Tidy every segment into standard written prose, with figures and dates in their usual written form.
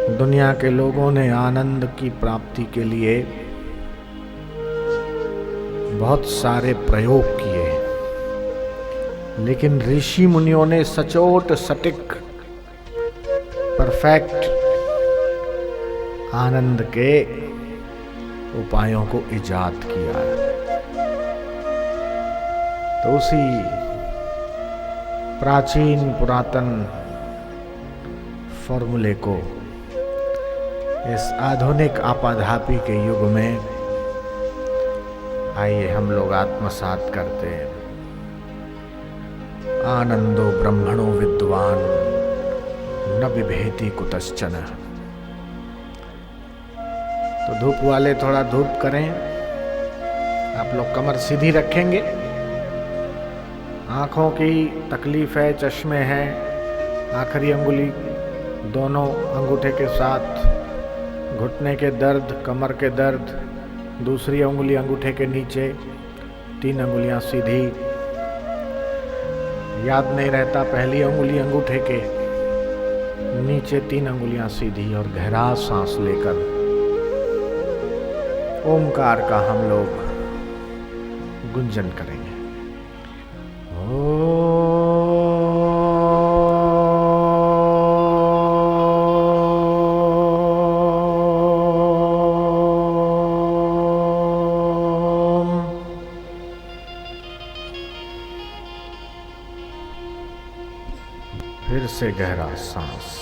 दुनिया के लोगों ने आनंद की प्राप्ति के लिए बहुत सारे प्रयोग किए, लेकिन ऋषि मुनियों ने सचोट सटीक परफेक्ट आनंद के उपायों को इजाद किया है। तो उसी प्राचीन पुरातन फॉर्मूले को इस आधुनिक आपाधापी के युग में आइए हम लोग आत्मसात करते हैं। आनंदो ब्रह्मणो विद्वान न बिभेति कुतश्चन। तो धूप वाले थोड़ा धूप करें। आप लोग कमर सीधी रखेंगे। आंखों की तकलीफ है, चश्मे हैं, आखिरी अंगुली दोनों अंगूठे के साथ, घुटने के दर्द, कमर के दर्द, दूसरी अंगुली अंगूठे के नीचे, 3 अंगुलियां सीधी। याद नहीं रहता, पहली अंगुली अंगूठे के नीचे 3 अंगुलियां सीधी और गहरा सांस लेकर ओमकार का हम लोग गुंजन करेंगे। फिर से गहरा सांस।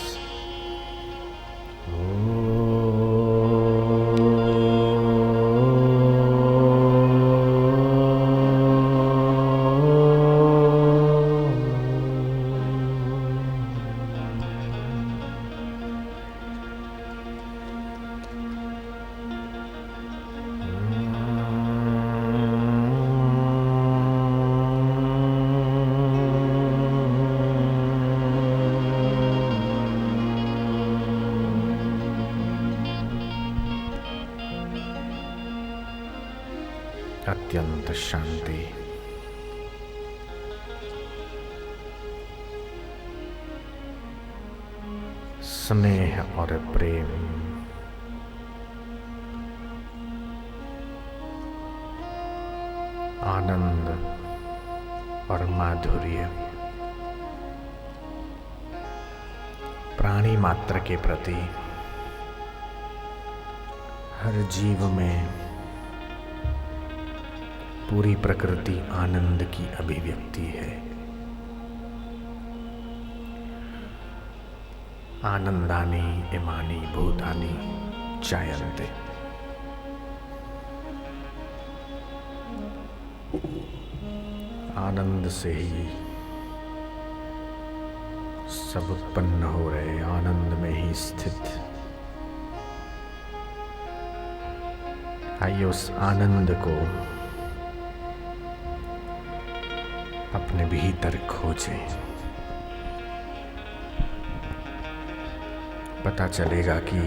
अत्यंत शांति। स्नेह और प्रेम, आनंद और माधुर्य प्राणी मात्र के प्रति, हर जीव में पूरी प्रकृति आनंद की अभिव्यक्ति है। आनंदानि इमानि भूतानि जायन्ते। आनंद से ही सब उत्पन्न हो रहे, आनंद में ही स्थित। आइए उस आनंद को अपने भीतर खोजें। पता चलेगा कि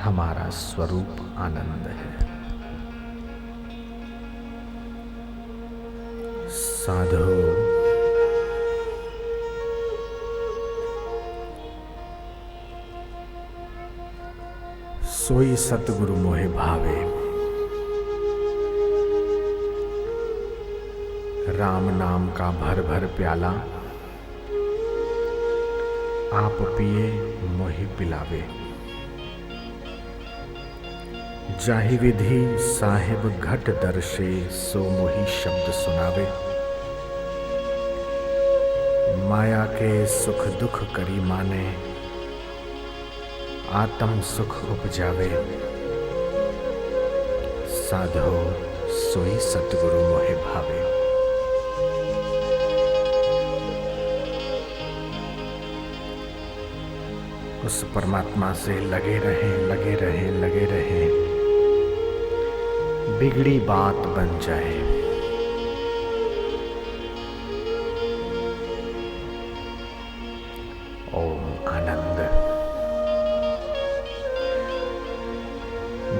हमारा स्वरूप आनंद है। साधो सोई सतगुरु मोहे भावे। राम नाम का भर भर प्याला, आप पिए मोहि पिलावे। जाहि विधि साहिब घट दर्शे, सो मोहि शब्द सुनावे। माया के सुख दुख करी माने, आत्म सुख उपजावे। साधो सोई सतगुरु मोहे भावे। उस परमात्मा से लगे रहें, लगे रहें, लगे रहें, बिगड़ी बात बन जाए। ओम आनंद।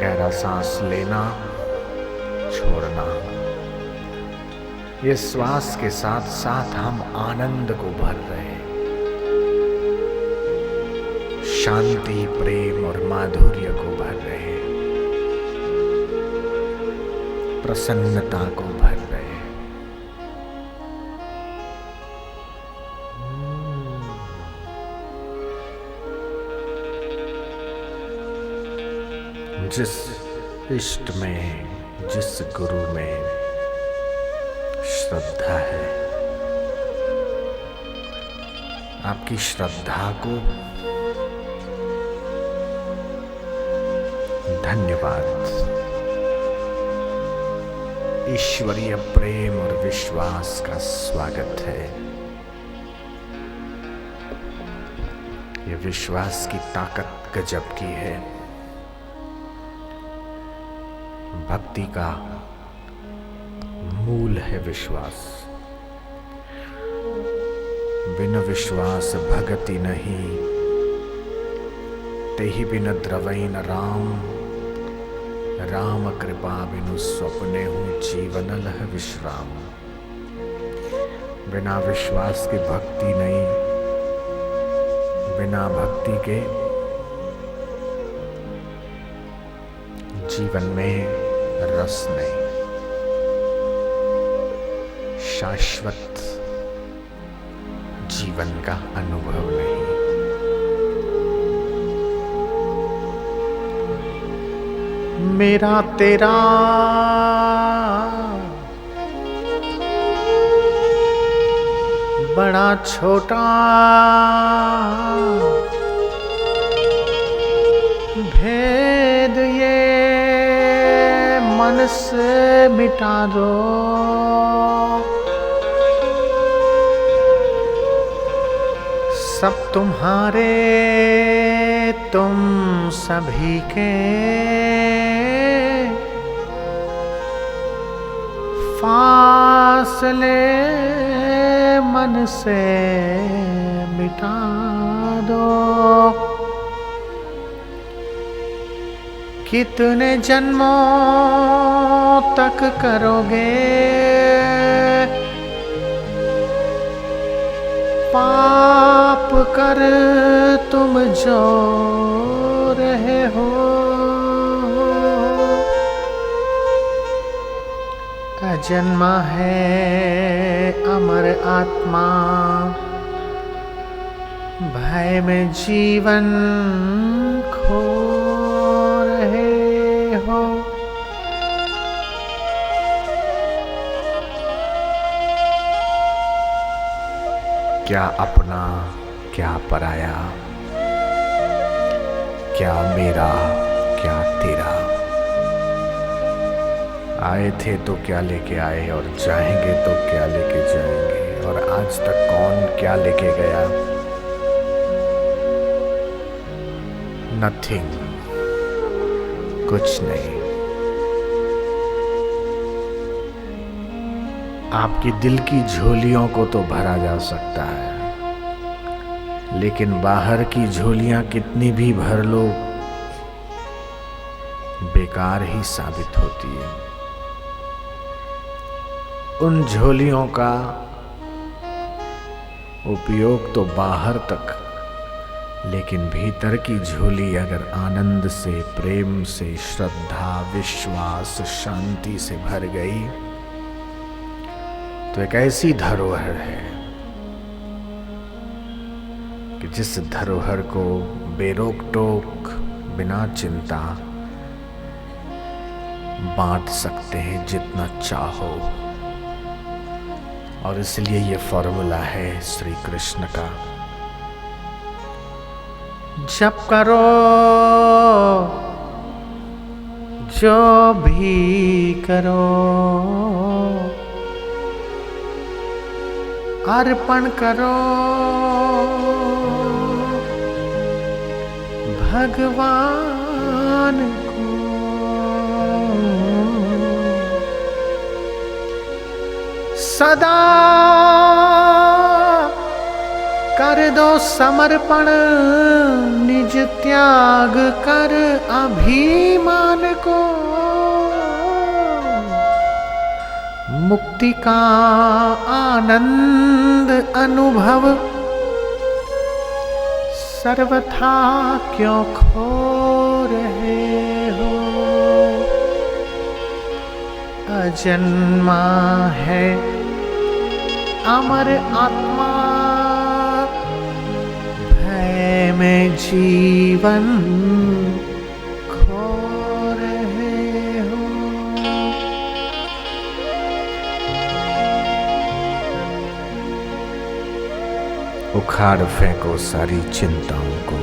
गहरा सांस लेना, छोड़ना। ये श्वास के साथ साथ हम आनंद को भर रहे हैं। शांति, प्रेम और माधुर्य को भर रहे, प्रसन्नता को भर रहे। जिस इष्ट में, जिस गुरु में श्रद्धा है, आपकी श्रद्धा को धन्यवाद। ईश्वरीय प्रेम और विश्वास का स्वागत है। ये विश्वास की ताकत गजब की है। भक्ति का मूल है विश्वास। बिन विश्वास भगति नहीं, तेहि बिन द्रवैन राम। राम कृपा बिनु स्वप्ने हूँ जीवन लह विश्राम। बिना विश्वास की भक्ति नहीं, बिना भक्ति के जीवन में रस नहीं, शाश्वत जीवन का अनुभव नहीं। मेरा तेरा बड़ा छोटा भेद ये मन से मिटा दो। सब तुम्हारे, तुम सभी के फासले मन से मिटा दो। कितने जन्मों तक करोगे पाप कर तुम जो रहे हो। अजन्मा है अमर आत्मा, भय में जीवन खो रहे हो। क्या अपना, क्या पराया, क्या मेरा, क्या तेरा। आए थे तो क्या लेके आए, और जाएंगे तो क्या लेके जाएंगे। और आज तक कौन क्या लेके गया? नथिंग, कुछ नहीं। आपकी दिल की झोलियों को तो भरा जा सकता है, लेकिन बाहर की झोलियां कितनी भी भर लो, बेकार ही साबित होती है। उन झोलियों का उपयोग तो बाहर तक, लेकिन भीतर की झोली अगर आनंद से, प्रेम से, श्रद्धा, विश्वास, शांति से भर गई तो एक ऐसी धरोहर है कि जिस धरोहर को बेरोक टोक, बिना चिंता बांट सकते हैं जितना चाहो। और इसलिए ये फॉर्मूला है श्री कृष्ण का, जप करो जो भी करो, अर्पण करो भगवान को। सदा कर दो समर्पण, निज त्याग कर अभिमान को। मुक्ति का आनंद अनुभव सर्वथा क्यों खो रहे हो, अजन्मा है अमर आत्मा, भय में जीवन खो रहे हो। उखाड़ फेंको सारी चिंताओं को,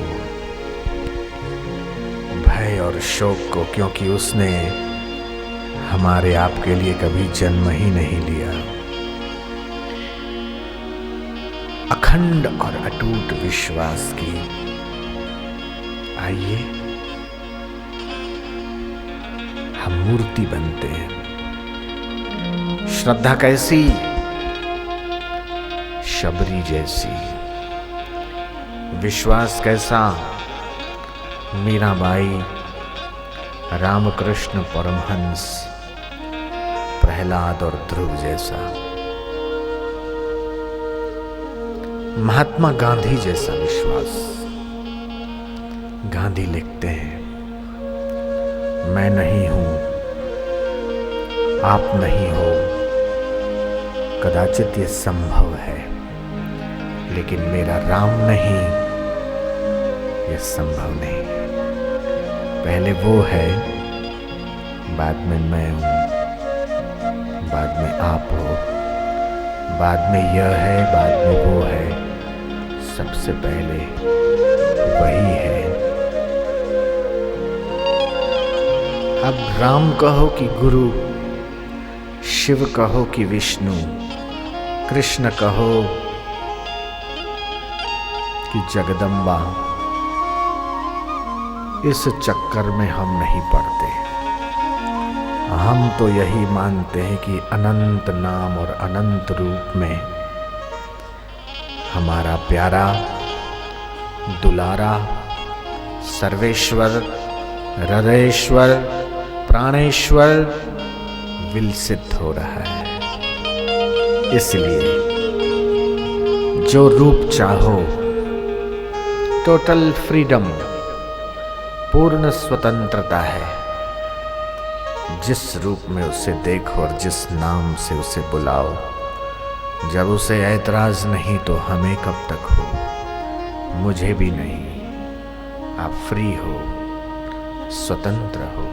भय और शोक को, क्योंकि उसने हमारे आपके लिए कभी जन्म ही नहीं लिया। अखंड और अटूट विश्वास की आइए हम मूर्ति बनते हैं। श्रद्धा कैसी? शबरी जैसी। विश्वास कैसा? मीराबाई, रामकृष्ण परमहंस, प्रहलाद और ध्रुव जैसा। महात्मा गांधी जैसा विश्वास। गांधी लिखते हैं, मैं नहीं हूं, आप नहीं हो, कदाचित ये संभव है, लेकिन मेरा राम नहीं, ये संभव नहीं। पहले वो है, बाद में मैं हूं, बाद में आप हो, बाद में यह है, बाद में वो है, सबसे पहले वही है। अब राम कहो कि गुरु, शिव कहो कि विष्णु, कृष्ण कहो कि जगदम्बा, इस चक्कर में हम नहीं पड़ते। हम तो यही मानते हैं कि अनंत नाम और अनंत रूप में हमारा प्यारा, दुलारा, सर्वेश्वर, हृदयेश्वर, प्राणेश्वर विलसित हो रहा है। इसलिए जो रूप चाहो, टोटल फ्रीडम, पूर्ण स्वतंत्रता है। जिस रूप में उसे देखो और जिस नाम से उसे बुलाओ, जब उसे ऐतराज नहीं तो हमें कब तक हो, मुझे भी नहीं। आप फ्री हो, स्वतंत्र हो।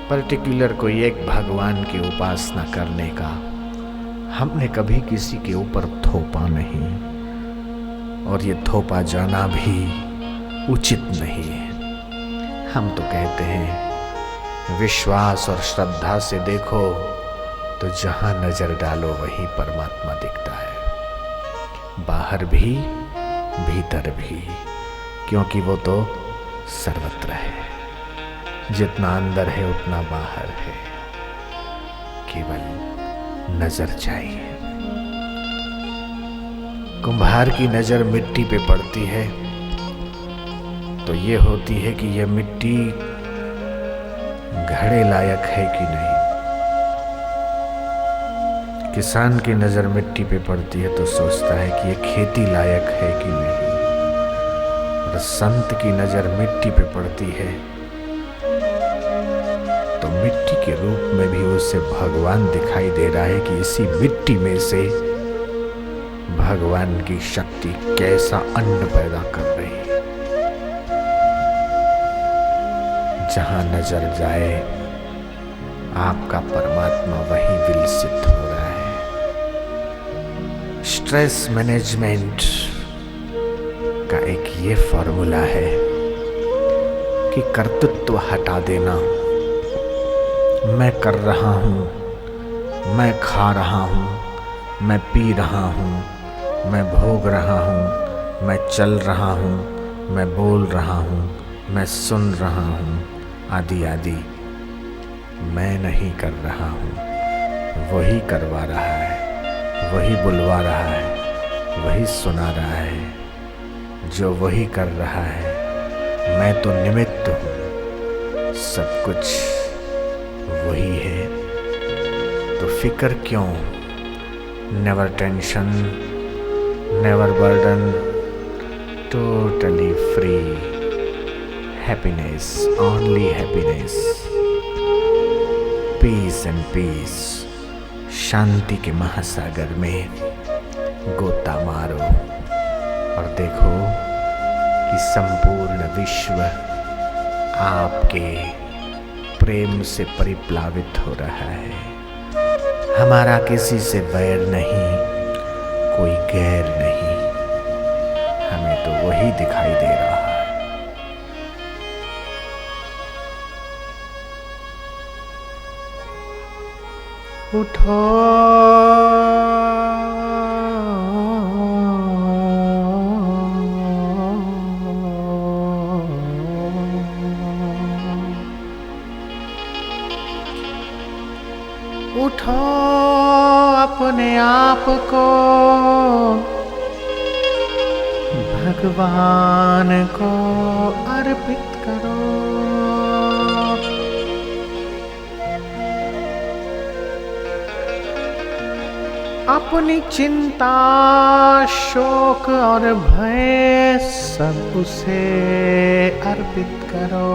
पर्टिकुलर कोई एक भगवान की उपासना करने का हमने कभी किसी के ऊपर थोपा नहीं, और ये थोपा जाना भी उचित नहीं है। हम तो कहते हैं विश्वास और श्रद्धा से देखो तो जहां नजर डालो वहीं परमात्मा दिखता है, बाहर भी भीतर भी, क्योंकि वो तो सर्वत्र है। जितना अंदर है उतना बाहर है, केवल नजर चाहिए। कुम्हार की नजर मिट्टी पे पड़ती है तो ये होती है कि यह मिट्टी घड़े लायक है कि नहीं। किसान की नजर मिट्टी पे पड़ती है तो सोचता है कि यह खेती लायक है कि नहीं। और संत की नजर मिट्टी पे पड़ती है तो मिट्टी के रूप में भी उसे भगवान दिखाई दे रहा है कि इसी मिट्टी में से भगवान की शक्ति कैसा अन्न पैदा कर रही है। जहां नजर जाए आपका परमात्मा वहीं विलसित हो रहा है। स्ट्रेस मैनेजमेंट का एक ये फॉर्मूला है कि कर्तृत्व हटा देना। मैं कर रहा हूं, मैं खा रहा हूं, मैं पी रहा हूं, मैं भोग रहा हूं, मैं चल रहा हूं, मैं बोल रहा हूं, मैं सुन रहा हूं, आदि आदि। मैं नहीं कर रहा हूँ, वही करवा रहा है, वही बुलवा रहा है, वही सुना रहा है। जो वही कर रहा है, मैं तो निमित्त हूँ, सब कुछ वही है। तो फिक्र क्यों? Never tension, never burden, totally free, happiness, only happiness, peace and peace. शांति के महासागर में गोता मारो और देखो कि संपूर्ण विश्व आपके प्रेम से परिप्लावित हो रहा है। हमारा किसी से वैर नहीं, कोई गैर नहीं, हमें तो वही दिखाई दे रहा है। उठो उठो, अपने आप को भगवान को अर्पित करो। अपनी चिंता, शोक और भय सब उसे अर्पित करो।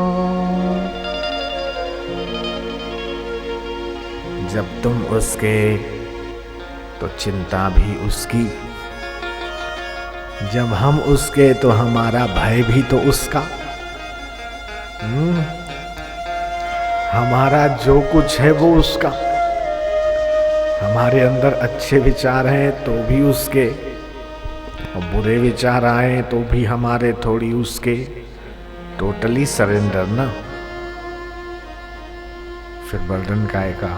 जब तुम उसके तो चिंता भी उसकी, जब हम उसके तो हमारा भय भी तो उसका। हमारा जो कुछ है वो उसका। हमारे अंदर अच्छे विचार हैं तो भी उसके, और बुरे विचार आए तो भी हमारे, थोड़ी उसके। टोटली सरेंडर ना। फिर बर्डन काहे का,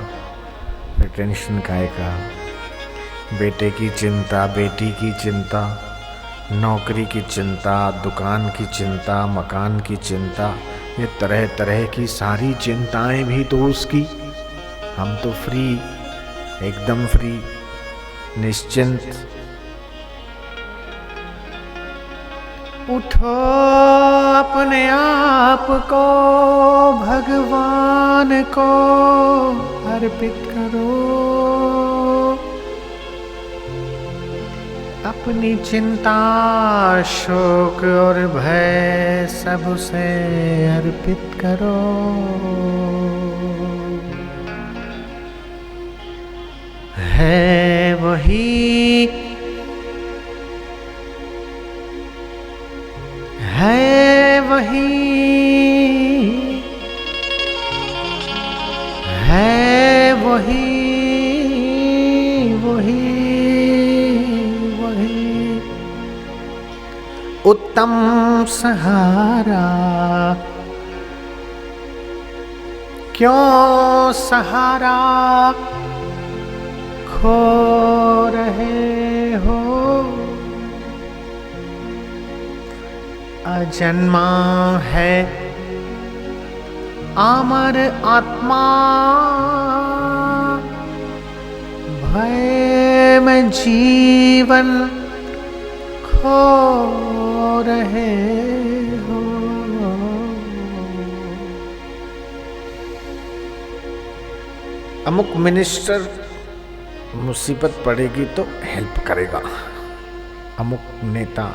फिर टेंशन काहे का। बेटे की चिंता, बेटी की चिंता, नौकरी की चिंता, दुकान की चिंता, मकान की चिंता, ये तरह तरह की सारी चिंताएं भी तो उसकी। हम तो फ्री, एकदम फ्री, निश्चिंत। उठो, अपने आप को भगवान को अर्पित करो। अपनी चिंता, शोक और भय सब उसे अर्पित करो। है वही, है वही, है वही, वही, वही उत्तम सहारा। क्यों सहारा खो रहे हो? अजन्मा है अमर आत्मा, भय में जीवन खो रहे हो। अमुक मिनिस्टर मुसीबत पड़ेगी तो हेल्प करेगा। अमुक नेता,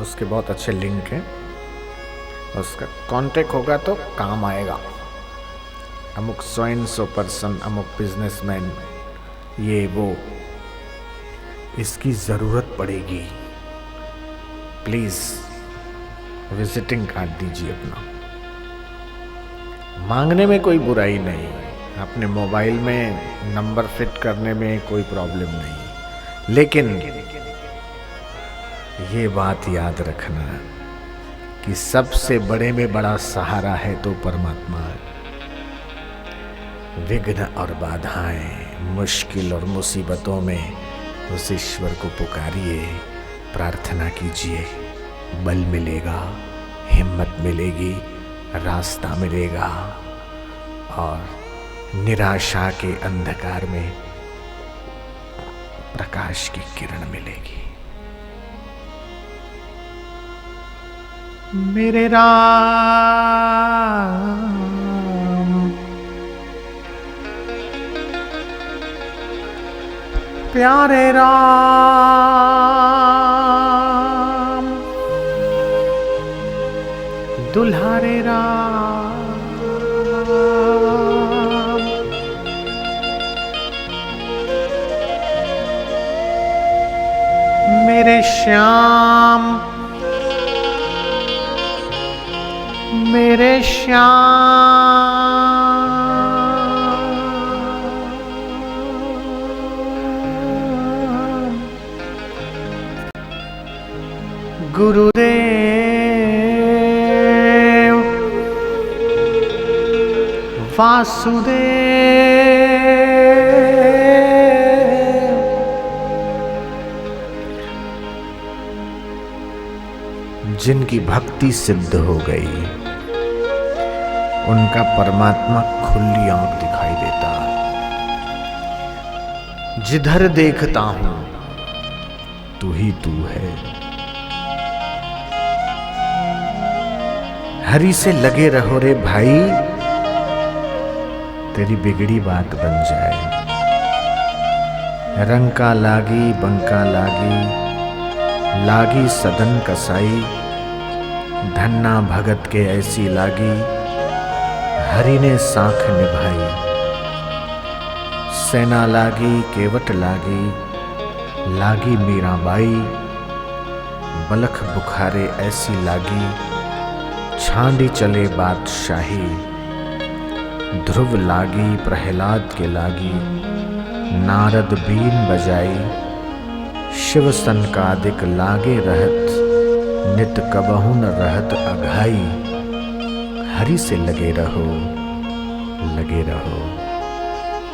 उसके बहुत अच्छे लिंक हैं, उसका कांटेक्ट होगा तो काम आएगा। अमुक सो एंड सो पर्सन, अमुक बिजनेसमैन, ये वो, इसकी ज़रूरत पड़ेगी। प्लीज़ विजिटिंग कार्ड दीजिए अपना। मांगने में कोई बुराई नहीं, अपने मोबाइल में नंबर फिट करने में कोई प्रॉब्लम नहीं, लेकिन ये बात याद रखना कि सबसे बड़े में बड़ा सहारा है तो परमात्मा है। विघ्न और बाधाएं, मुश्किल और मुसीबतों में उस ईश्वर को पुकारिए, प्रार्थना कीजिए, बल मिलेगा, हिम्मत मिलेगी, रास्ता मिलेगा और निराशा के अंधकार में प्रकाश की किरण मिलेगी। मेरे राम, प्यारे राम, दुल्हारे राम मेरे श्याम मेरे श्याम गुरुदेव वासुदेव जिनकी भक्ति सिद्ध हो गई उनका परमात्मा खुली आंख दिखाई देता। जिधर देखता हूं तू ही तू है। हरि से लगे रहो रे भाई, तेरी बिगड़ी बात बन जाए। रंग का लागी बंका लागी, लागी सदन कसाई, धन्ना भगत के ऐसी लागी, हरि ने साख निभाई। सेना लागी केवट लागी, लागी मीराबाई, बलख बुखारे ऐसी लागी, छांडी चले बादशाही। ध्रुव लागी प्रहलाद के लागी, नारद बीन बजाई, शिव सनकादिक लागे रहत, नित कबहु न रहत अघाई। हरि से लगे रहो लगे रहो।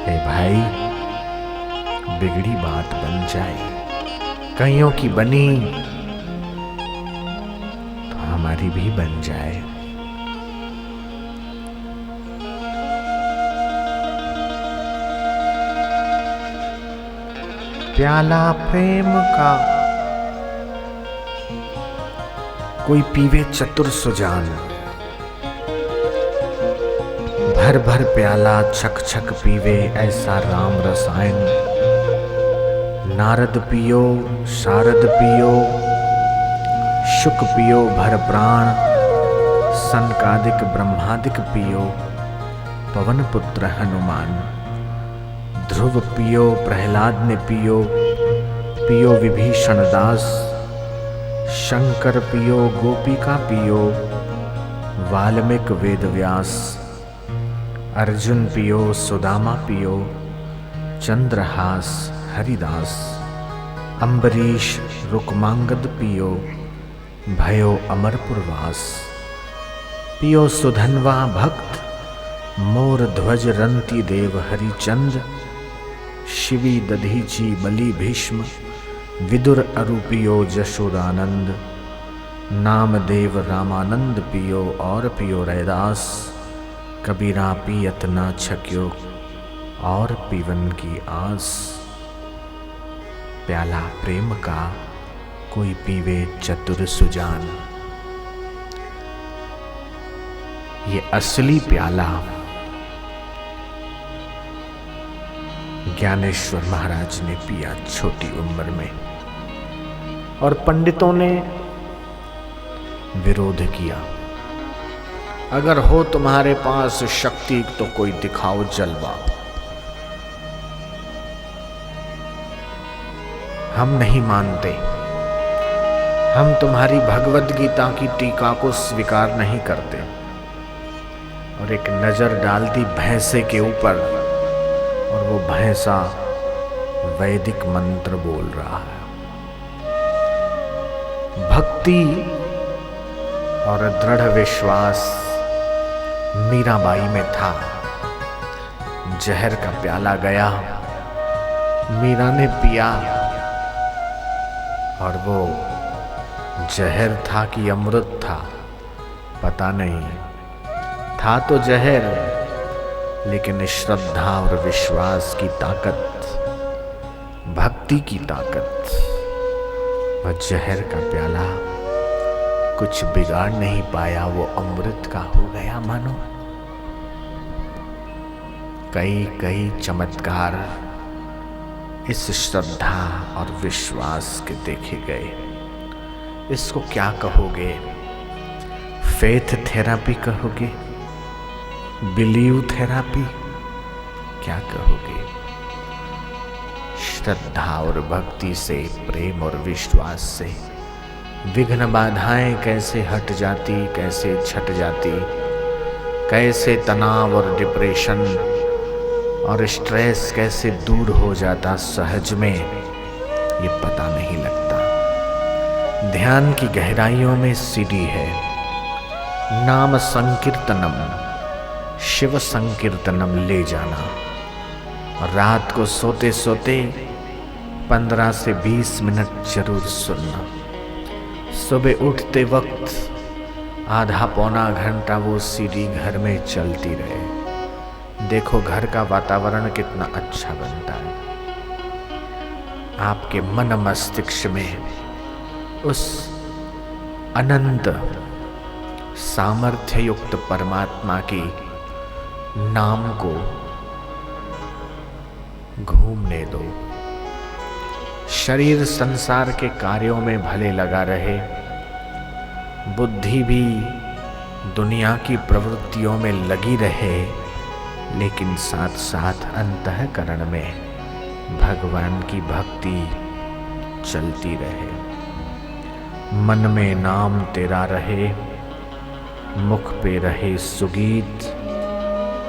हे भाई बिगड़ी बात बन जाए, कईयों की बनी तो हमारी भी बन जाए। प्याला प्रेम का कोई पीवे चतुर सुजान, भर भर प्याला छक छक पीवे ऐसा राम रसायन। नारद पियो शारद पियो, शुक पियो भर प्राण, सनकादिक ब्रह्मादिक पियो, पवन पुत्र हनुमान। ध्रुव पियो प्रहलाद ने पियो, पियो विभीषण दास। शंकर पियो गोपिका पियो, वाल्मीक वेद व्यास। अर्जुन पियो सुदामा पियो, चंद्रहास हरिदास। अम्बरीश रुक्मांगद पियो, भयो अमरपुरवास। पियो सुधनवा भक्त, मोर ध्वज रंती देव हरिचंद्र। शिवी दधीची बलि भीष्म, विदुर अरु पियो जशोदानंद। नामदेव रामानंद पियो और पियो रैदास। कबीरा पियत ना छक्यो और पीवन की आस। प्याला प्रेम का कोई पीवे चतुर सुजान। ये असली प्याला ज्ञानेश्वर महाराज ने पिया छोटी उम्र में, और पंडितों ने विरोध किया। अगर हो तुम्हारे पास शक्ति तो कोई दिखाओ जलवा। हम नहीं मानते, हम तुम्हारी भगवद गीता की टीका को स्वीकार नहीं करते। और एक नजर डाल दी भैंसे के ऊपर, और वो भैंसा वैदिक मंत्र बोल रहा है। भक्ति और दृढ़ विश्वास मीराबाई में था। जहर का प्याला गया, मीरा ने पिया, और वो जहर था कि अमृत था पता नहीं। था तो जहर, लेकिन श्रद्धा और विश्वास की ताकत, भक्ति की ताकत, वह जहर का प्याला कुछ बिगाड़ नहीं पाया, वो अमृत का हो गया मानो। कई कई चमत्कार इस श्रद्धा और विश्वास के देखे गए। इसको क्या कहोगे? फेथ थेरापी कहोगे, बिलीव थेरापी, क्या कहोगे? श्रद्धा और भक्ति से, प्रेम और विश्वास से विघ्न बाधाएं कैसे हट जाती, कैसे छट जाती, कैसे तनाव और डिप्रेशन और स्ट्रेस कैसे दूर हो जाता सहज में, ये पता नहीं लगता। ध्यान की गहराइयों में सीढ़ी है, नाम संकीर्तनम, शिव संकीर्तनम ले जाना। और रात को सोते सोते 15 से 20 मिनट जरूर सुनना। सुबह उठते वक्त आधा पौना घंटा वो सीढ़ी घर में चलती रहे। देखो घर का वातावरण कितना अच्छा बनता है। आपके मन मस्तिष्क में उस अनंत सामर्थ्य युक्त परमात्मा की नाम को घूमने दो। शरीर संसार के कार्यों में भले लगा रहे, बुद्धि भी दुनिया की प्रवृत्तियों में लगी रहे, लेकिन साथ साथ अंतःकरण में भगवान की भक्ति चलती रहे। मन में नाम तेरा रहे, मुख पे रहे सुगीत,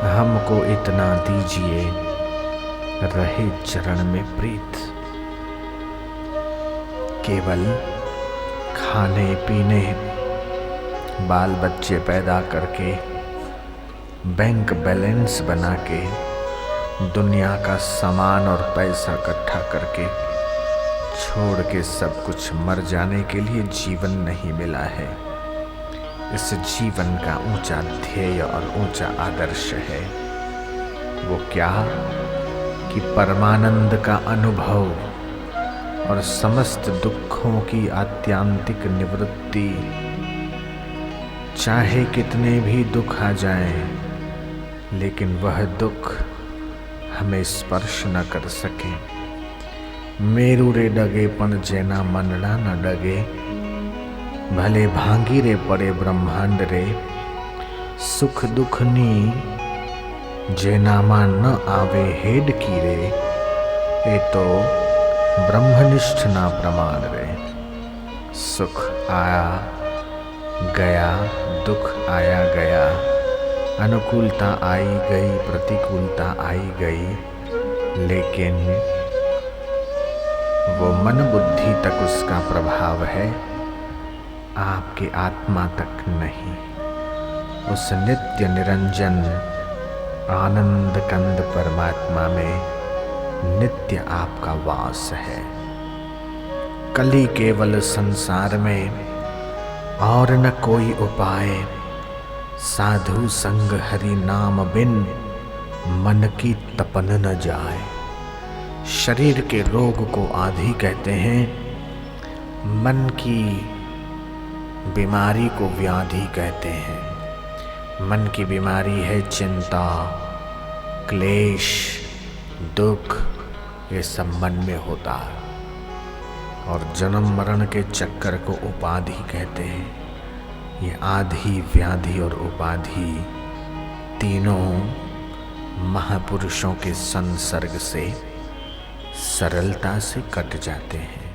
हमको इतना दीजिए, रहे चरण में प्रीत। केवल खाने पीने, बाल बच्चे पैदा करके, बैंक बैलेंस बना के, दुनिया का सामान और पैसा इकट्ठा करके छोड़ के सब कुछ मर जाने के लिए जीवन नहीं मिला है। इस जीवन का ऊंचा ध्येय और ऊंचा आदर्श है। वो क्या कि परमानंद का अनुभव और समस्त दुखों की आत्यंतिक निवृत्ति। चाहे कितने भी दुख आ जाएं, लेकिन वह दुख हमें स्पर्श न कर सके। मेरू रे डगे पण जेना मनड़ा न डगे, भले भांगी रे पड़े ब्रह्मांड रे, सुख दुख नी जेनामा न आवे हेड की रे, ए तो ब्रह्मनिष्ठ ना प्रमाण रे। सुख आया गया, दुख आया गया, अनुकूलता आई गई, प्रतिकूलता आई गई, लेकिन वो मन बुद्धि तक उसका प्रभाव है, आपकी आत्मा तक नहीं। उस नित्य निरंजन आनंद कंद परमात्मा में नित्य आपका वास है। कली केवल संसार में और न कोई उपाय, साधु संग हरि नाम बिन मन की तपन न जाए। शरीर के रोग को आधि कहते हैं, मन की बीमारी को व्याधि कहते हैं। मन की बीमारी है चिंता, क्लेश, दुख, ये सब मन में होता है। और जन्म मरण के चक्कर को उपाधि कहते हैं। ये आधि, व्याधि और उपाधि तीनों महापुरुषों के संसर्ग से सरलता से कट जाते हैं।